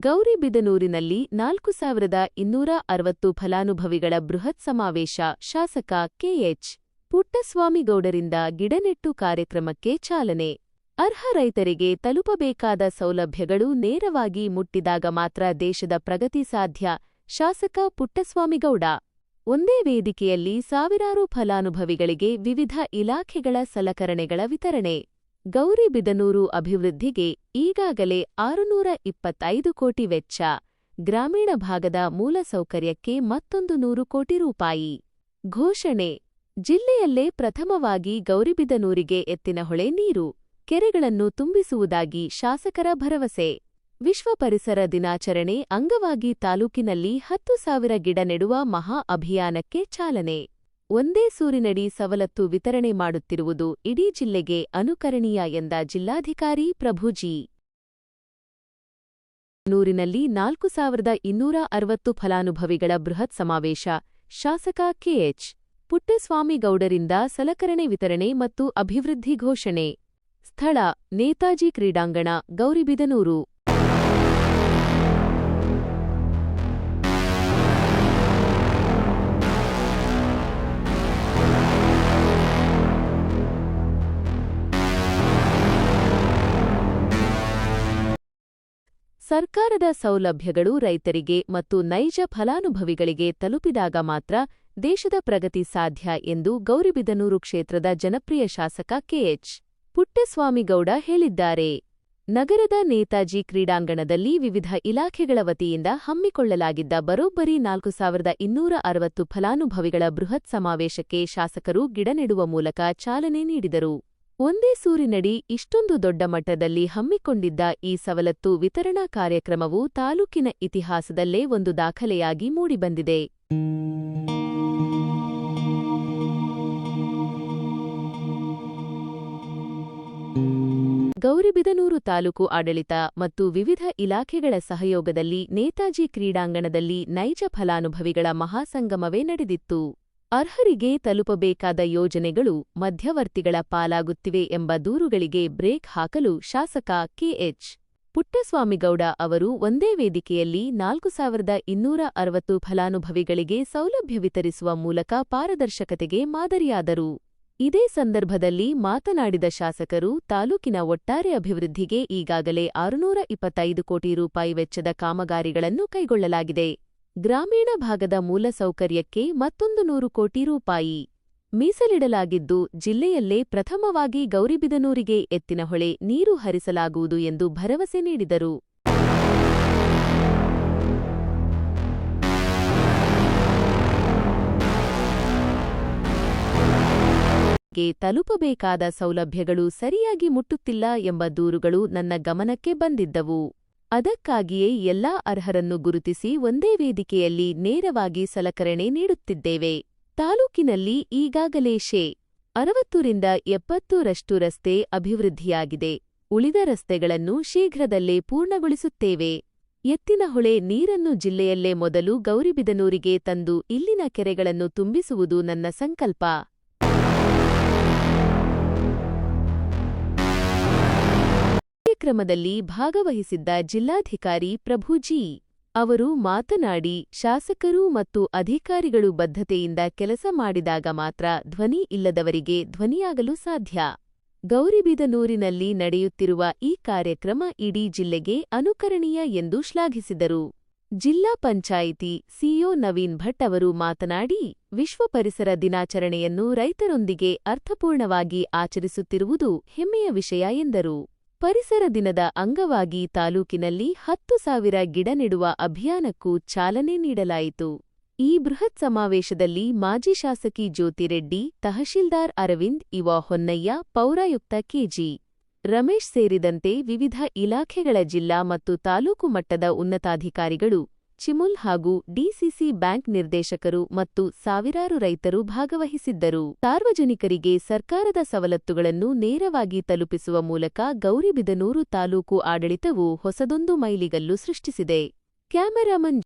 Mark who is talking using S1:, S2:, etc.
S1: ಗೌರಿಬಿದನೂರಿನಲ್ಲಿ 4260 ಫಲಾನುಭವಿಗಳ ಬೃಹತ್ ಸಮಾವೇಶ. ಶಾಸಕ ಕೆಎಚ್. ಪುಟ್ಟಸ್ವಾಮಿಗೌಡರಿಂದ ಗಿಡನೆಟ್ಟು ಕಾರ್ಯಕ್ರಮಕ್ಕೆ ಚಾಲನೆ. ಅರ್ಹ ರೈತರಿಗೆ ತಲುಪಬೇಕಾದ ಸೌಲಭ್ಯಗಳು ನೇರವಾಗಿ ಮುಟ್ಟಿದಾಗ ಮಾತ್ರ ದೇಶದ ಪ್ರಗತಿ ಸಾಧ್ಯ. ಶಾಸಕ ಪುಟ್ಟಸ್ವಾಮಿಗೌಡ. ಒಂದೇ ವೇದಿಕೆಯಲ್ಲಿ ಸಾವಿರಾರು ಫಲಾನುಭವಿಗಳಿಗೆ ವಿವಿಧ ಇಲಾಖೆಗಳ ಸಲಕರಣೆಗಳ ವಿತರಣೆ. ಗೌರಿಬಿದನೂರು ಅಭಿವೃದ್ಧಿಗೆ ಈಗಾಗಲೇ 625 ಕೋಟಿ ವೆಚ್ಚ. ಗ್ರಾಮೀಣ ಭಾಗದ ಮೂಲಸೌಕರ್ಯಕ್ಕೆ ಮತ್ತೊಂದು 100 ಕೋಟಿ ರೂಪಾಯಿ ಘೋಷಣೆ. ಜಿಲ್ಲೆಯಲ್ಲೇ ಪ್ರಥಮವಾಗಿ ಗೌರಿಬಿದನೂರಿಗೆ ಎತ್ತಿನಹೊಳೆ ನೀರು, ಕೆರೆಗಳನ್ನು ತುಂಬಿಸುವುದಾಗಿ ಶಾಸಕರ ಭರವಸೆ. ವಿಶ್ವ ಪರಿಸರ ದಿನಾಚರಣೆ ಅಂಗವಾಗಿ ತಾಲೂಕಿನಲ್ಲಿ 10,000 ಗಿಡ ನೆಡುವ ಮಹಾ ಅಭಿಯಾನಕ್ಕೆ ಚಾಲನೆ. ಒಂದೇ ಸೂರಿನಡಿ ಸವಲತ್ತು ವಿತರಣೆ ಮಾಡುತ್ತಿರುವುದು ಇಡೀ ಜಿಲ್ಲೆಗೆ ಅನುಕರಣೀಯ ಎಂದ ಜಿಲ್ಲಾಧಿಕಾರಿ ಪ್ರಭುಜಿ. ನೂರಿನಲ್ಲಿ 4260 ಫಲಾನುಭವಿಗಳ ಬೃಹತ್ ಸಮಾವೇಶ. ಶಾಸಕ ಕೆಎಚ್. ಪುಟ್ಟಸ್ವಾಮಿಗೌಡರಿಂದ ಸಲಕರಣೆ ವಿತರಣೆ ಮತ್ತು ಅಭಿವೃದ್ಧಿ ಘೋಷಣೆ. ಸ್ಥಳ: ನೇತಾಜಿ ಕ್ರೀಡಾಂಗಣ, ಗೌರಿಬಿದನೂರು. ಸರ್ಕಾರದ ಸೌಲಭ್ಯಗಳು ರೈತರಿಗೆ ಮತ್ತು ನೈಜ ಫಲಾನುಭವಿಗಳಿಗೆ ತಲುಪಿದಾಗ ಮಾತ್ರ ದೇಶದ ಪ್ರಗತಿ ಸಾಧ್ಯ ಎಂದು ಗೌರಿಬಿದನೂರು ಕ್ಷೇತ್ರದ ಜನಪ್ರಿಯ ಶಾಸಕ ಕೆಎಚ್. ಪುಟ್ಟಸ್ವಾಮಿಗೌಡ ಹೇಳಿದ್ದಾರೆ. ನಗರದ ನೇತಾಜಿ ಕ್ರೀಡಾಂಗಣದಲ್ಲಿ ವಿವಿಧ ಇಲಾಖೆಗಳ ವತಿಯಿಂದ ಹಮ್ಮಿಕೊಳ್ಳಲಾಗಿದ್ದ ಬರೋಬ್ಬರಿ 4260 ಫಲಾನುಭವಿಗಳ ಬೃಹತ್ ಸಮಾವೇಶಕ್ಕೆ ಶಾಸಕರು ಗಿಡ ನೆಡುವ ಮೂಲಕ ಚಾಲನೆ ನೀಡಿದರು. ಒಂದೇ ಸೂರಿನಡಿ ಇಷ್ಟೊಂದು ದೊಡ್ಡ ಮಟ್ಟದಲ್ಲಿ ಹಮ್ಮಿಕೊಂಡಿದ್ದ ಈ ಸವಲತ್ತು ವಿತರಣಾ ಕಾರ್ಯಕ್ರಮವು ತಾಲೂಕಿನ ಇತಿಹಾಸದಲ್ಲೇ ಒಂದು ದಾಖಲೆಯಾಗಿ ಮೂಡಿಬಂದಿದೆ. ಗೌರಿಬಿದನೂರು ತಾಲೂಕು ಆಡಳಿತ ಮತ್ತು ವಿವಿಧ ಇಲಾಖೆಗಳ ಸಹಯೋಗದಲ್ಲಿ ನೇತಾಜಿ ಕ್ರೀಡಾಂಗಣದಲ್ಲಿ ನೈಜ ಫಲಾನುಭವಿಗಳ ಮಹಾಸಂಗಮವೇ ನಡೆದಿತ್ತು. ಅರ್ಹರಿಗೆ ತಲುಪಬೇಕಾದ ಯೋಜನೆಗಳು ಮಧ್ಯವರ್ತಿಗಳ ಪಾಲಾಗುತ್ತಿವೆ ಎಂಬ ದೂರುಗಳಿಗೆ ಬ್ರೇಕ್ ಹಾಕಲು ಶಾಸಕ ಕೆಎಚ್. ಪುಟ್ಟಸ್ವಾಮಿಗೌಡ ಅವರು ಒಂದೇ ವೇದಿಕೆಯಲ್ಲಿ 4260 ಫಲಾನುಭವಿಗಳಿಗೆ ಸೌಲಭ್ಯ ವಿತರಿಸುವ ಮೂಲಕ ಪಾರದರ್ಶಕತೆಗೆ ಮಾದರಿಯಾದರು. ಇದೇ ಸಂದರ್ಭದಲ್ಲಿ ಮಾತನಾಡಿದ ಶಾಸಕರು, ತಾಲೂಕಿನ ಒಟ್ಟಾರೆ ಅಭಿವೃದ್ಧಿಗೆ ಈಗಾಗಲೇ 625 ಕೋಟಿ ರೂಪಾಯಿ ವೆಚ್ಚದ ಕಾಮಗಾರಿಗಳನ್ನು ಕೈಗೊಳ್ಳಲಾಗಿದೆ. ಗ್ರಾಮೀಣ ಭಾಗದ ಮೂಲಸೌಕರ್ಯಕ್ಕೆ ಮತ್ತೊಂದು 100 ಕೋಟಿ ರೂಪಾಯಿ ಮೀಸಲಿಡಲಾಗಿದ್ದು, ಜಿಲ್ಲೆಯಲ್ಲೇ ಪ್ರಥಮವಾಗಿ ಗೌರಿಬಿದನೂರಿಗೆ ಎತ್ತಿನಹೊಳೆ ನೀರು ಹರಿಸಲಾಗುವುದು ಎಂದು ಭರವಸೆ ನೀಡಿದರು. ಗೆ ತಲುಪಬೇಕಾದ ಸೌಲಭ್ಯಗಳು ಸರಿಯಾಗಿ ಮುಟ್ಟುತ್ತಿಲ್ಲ ಎಂಬ ದೂರುಗಳು ನನ್ನ ಗಮನಕ್ಕೆ ಬಂದಿದ್ದವು. ಅದಕ್ಕಾಗಿಯೇ ಎಲ್ಲಾ ಅರ್ಹರನ್ನು ಗುರುತಿಸಿ ಒಂದೇ ವೇದಿಕೆಯಲ್ಲಿ ನೇರವಾಗಿ ಸಲಕರಣೆ ನೀಡುತ್ತಿದ್ದೇವೆ. ತಾಲೂಕಿನಲ್ಲಿ ಈಗಾಗಲೇ ಶೇ. 60-70% ರಸ್ತೆ ಅಭಿವೃದ್ಧಿಯಾಗಿದೆ. ಉಳಿದ ರಸ್ತೆಗಳನ್ನು ಶೀಘ್ರದಲ್ಲೇ ಪೂರ್ಣಗೊಳಿಸುತ್ತೇವೆ. ಎತ್ತಿನಹೊಳೆ ನೀರನ್ನು ಜಿಲ್ಲೆಯಲ್ಲೇ ಮೊದಲು ಗೌರಿಬಿದನೂರಿಗೆ ತಂದು ಇಲ್ಲಿನ ಕೆರೆಗಳನ್ನು ತುಂಬಿಸುವುದು ನನ್ನ ಸಂಕಲ್ಪ. ಕಾರ್ಯಕ್ರಮದಲ್ಲಿ ಭಾಗವಹಿಸಿದ್ದ ಜಿಲ್ಲಾಧಿಕಾರಿ ಪ್ರಭುಜಿ ಅವರು ಮಾತನಾಡಿ, ಶಾಸಕರು ಮತ್ತು ಅಧಿಕಾರಿಗಳು ಬದ್ಧತೆಯಿಂದ ಕೆಲಸ ಮಾಡಿದಾಗ ಮಾತ್ರ ಧ್ವನಿ ಇಲ್ಲದವರಿಗೆ ಧ್ವನಿಯಾಗಲು ಸಾಧ್ಯ. ಗೌರಿಬಿದನೂರಿನಲ್ಲಿ ನಡೆಯುತ್ತಿರುವ ಈ ಕಾರ್ಯಕ್ರಮ ಇಡೀ ಜಿಲ್ಲೆಗೆ ಅನುಕರಣೀಯ ಎಂದು ಶ್ಲಾಘಿಸಿದರು. ಜಿಲ್ಲಾ ಪಂಚಾಯಿತಿ ಸಿಇಒ ನವೀನ್ ಭಟ್ ಅವರು ಮಾತನಾಡಿ, ವಿಶ್ವ ಪರಿಸರ ದಿನಾಚರಣೆಯನ್ನು ರೈತರೊಂದಿಗೆ ಅರ್ಥಪೂರ್ಣವಾಗಿ ಆಚರಿಸುತ್ತಿರುವುದು ಹೆಮ್ಮೆಯ ವಿಷಯ ಎಂದರು. ಪರಿಸರ ದಿನದ ಅಂಗವಾಗಿ ತಾಲೂಕಿನಲ್ಲಿ 10,000 ಗಿಡ ನೆಡುವ ಅಭಿಯಾನಕ್ಕೂ ಚಾಲನೆ ನೀಡಲಾಯಿತು. ಈ ಬೃಹತ್ ಸಮಾವೇಶದಲ್ಲಿ ಮಾಜಿ ಶಾಸಕಿ ಜ್ಯೋತಿರೆಡ್ಡಿ, ತಹಶೀಲ್ದಾರ್ ಅರವಿಂದ್, ಇವ ಹೊನ್ನಯ್ಯ, ಪೌರಾಯುಕ್ತ ಕೆಜಿ. ರಮೇಶ್ ಸೇರಿದಂತೆ ವಿವಿಧ ಇಲಾಖೆಗಳ ಜಿಲ್ಲಾ ಮತ್ತು ತಾಲೂಕು ಮಟ್ಟದ ಉನ್ನತಾಧಿಕಾರಿಗಳು, ಚಿಮುಲ್ ಹಾಗೂ ಡಿಸಿಸಿ ಬ್ಯಾಂಕ್ ನಿರ್ದೇಶಕರು ಮತ್ತು ಸಾವಿರಾರು ರೈತರು ಭಾಗವಹಿಸಿದ್ದರು. ಸಾರ್ವಜನಿಕರಿಗೆ ಸರ್ಕಾರದ ಸವಲತ್ತುಗಳನ್ನು ನೇರವಾಗಿ ತಲುಪಿಸುವ ಮೂಲಕ ಗೌರಿಬಿದನೂರು ತಾಲೂಕು ಆಡಳಿತವು ಹೊಸದೊಂದು ಮೈಲಿಗಲ್ಲು ಸೃಷ್ಟಿಸಿದೆ. ಕ್ಯಾಮೆರಾಮನ್